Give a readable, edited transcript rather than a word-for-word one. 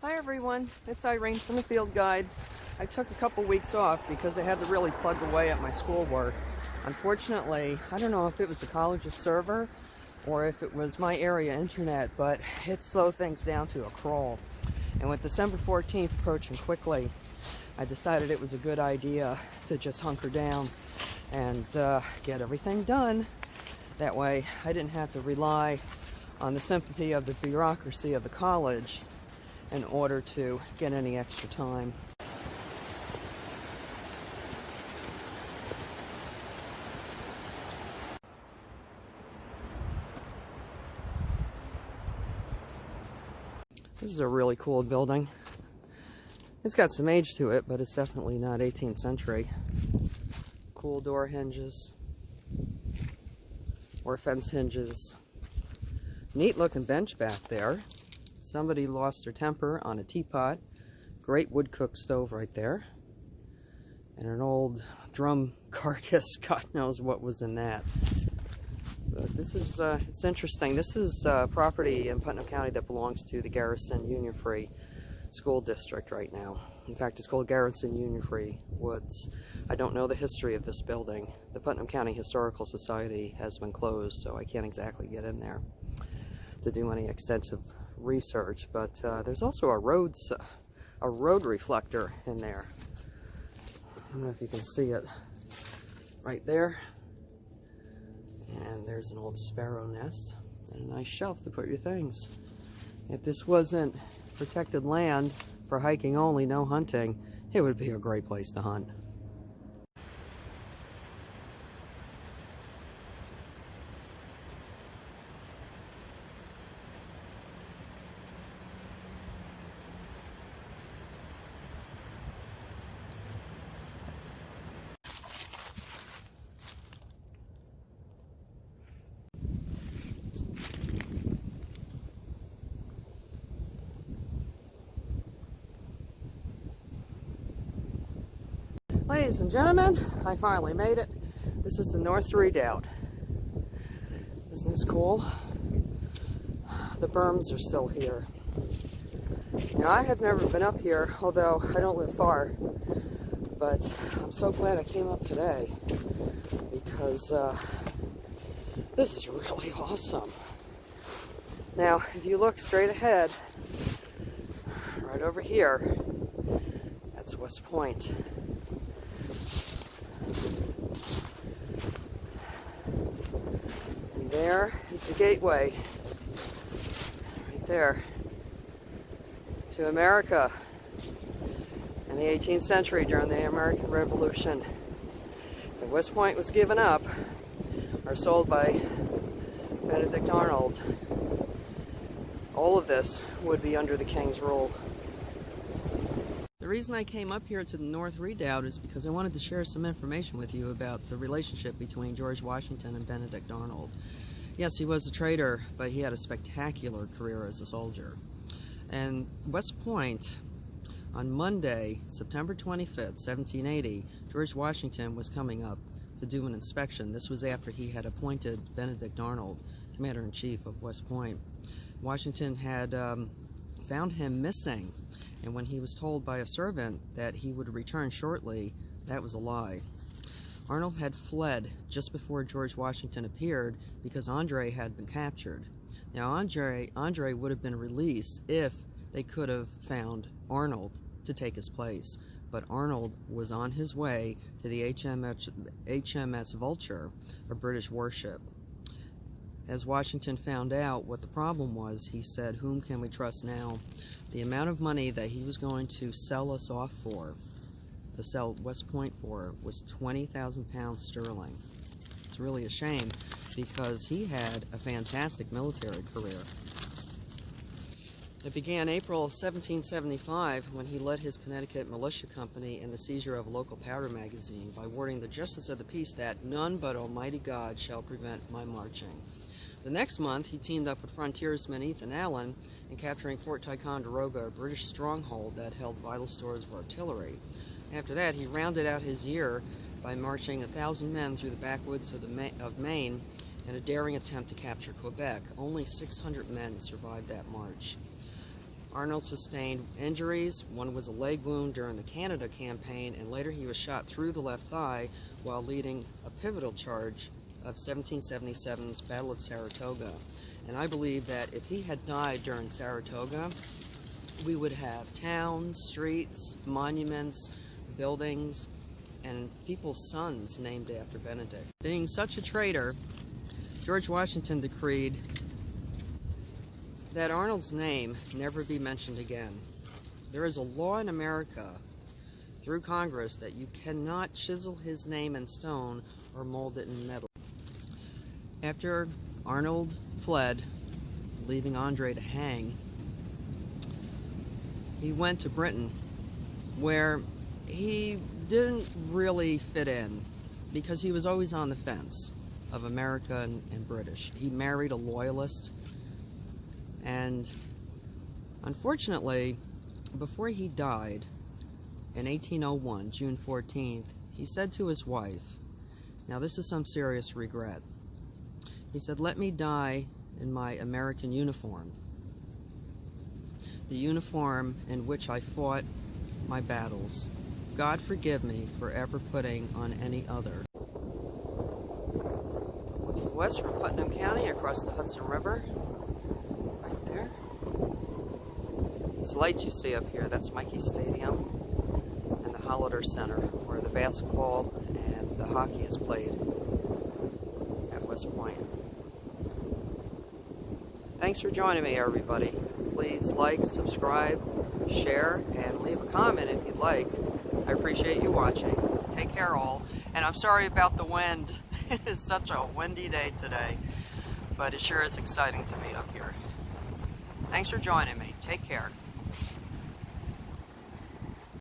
Hi everyone, it's Irene from the Field Guide. I took a couple weeks off because I had to really plug away at my schoolwork. Unfortunately, I don't know if it was the college's server or if it was my area internet, but it slowed things down to a crawl. And with December 14th approaching quickly, I decided it was a good idea to just hunker down and get everything done. That way I didn't have to rely on the sympathy of the bureaucracy of the college in order to get any extra time. This is a really cool building. It's got some age to it, but it's definitely not 18th century. Cool door hinges or fence hinges. Neat looking bench back there. Somebody lost their temper on a teapot. Great wood cook stove right there. And an old drum carcass. God knows what was in that. But this is, it's interesting. This is property in Putnam County that belongs to the Garrison Union Free School District right now. In fact, it's called Garrison Union Free Woods. I don't know the history of this building. The Putnam County Historical Society has been closed, so I can't exactly get in there to do any extensive research, but there's also a road reflector in there. I don't know if you can see it right there. And there's an old sparrow nest and a nice shelf to put your things. If this wasn't protected land for hiking only, no hunting, it would be a great place to hunt. Ladies and gentlemen, I finally made it. This is the South Redoubt. Isn't this cool? The berms are still here. Now, I have never been up here, although I don't live far, but I'm so glad I came up today because this is really awesome. Now, if you look straight ahead, right over here, that's West Point. And there is the gateway, right there, to America in the 18th century during the American Revolution. If West Point was given up or sold by Benedict Arnold, all of this would be under the King's rule. The reason I came up here to the South Redoubt is because I wanted to share some information with you about the relationship between George Washington and Benedict Arnold. Yes, he was a traitor, but he had a spectacular career as a soldier. And West Point, on Monday, September 25th, 1780, George Washington was coming up to do an inspection. This was after he had appointed Benedict Arnold Commander-in-Chief of West Point. Washington had found him missing, and when he was told by a servant that he would return shortly, that was a lie. Arnold had fled just before George Washington appeared because Andre had been captured. Now, Andre would have been released if they could have found Arnold to take his place, but Arnold was on his way to the HMS Vulture, a British warship. As Washington found out what the problem was, he said, "Whom can we trust now?" The amount of money that he was going to sell us off for, to sell West Point for, was 20,000 pounds sterling. It's really a shame because he had a fantastic military career. It began April 1775 when he led his Connecticut militia company in the seizure of a local powder magazine by wording the justice of the peace that none but Almighty God shall prevent my marching. The next month, he teamed up with frontiersman Ethan Allen in capturing Fort Ticonderoga, a British stronghold that held vital stores of artillery. After that, he rounded out his year by marching 1,000 men through the backwoods of Maine in a daring attempt to capture Quebec. Only 600 men survived that march. Arnold sustained injuries. One was a leg wound during the Canada campaign, and later he was shot through the left thigh while leading a pivotal charge of 1777's Battle of Saratoga. And I believe that if he had died during Saratoga, we would have towns, streets, monuments, buildings, and people's sons named after Benedict. Being such a traitor, George Washington decreed that Arnold's name never be mentioned again. There is a law in America through Congress that you cannot chisel his name in stone or mold it in metal. After Arnold fled, leaving Andre to hang, he went to Britain, where he didn't really fit in because he was always on the fence of America and British. He married a loyalist, and unfortunately, before he died in 1801, June 14th, he said to his wife, now this is some serious regret, he said, "Let me die in my American uniform, the uniform in which I fought my battles. God forgive me for ever putting on any other." Looking west from Putnam County across the Hudson River, right there. These lights you see up here, that's Mickey Stadium and the Holliday Center, where the basketball and the hockey is played at West Point. Thanks for joining me, everybody. Please like, subscribe, share, and leave a comment if you'd like. I appreciate you watching. Take care, all. And I'm sorry about the wind. It's such a windy day today, but it sure is exciting to be up here. Thanks for joining me. Take care.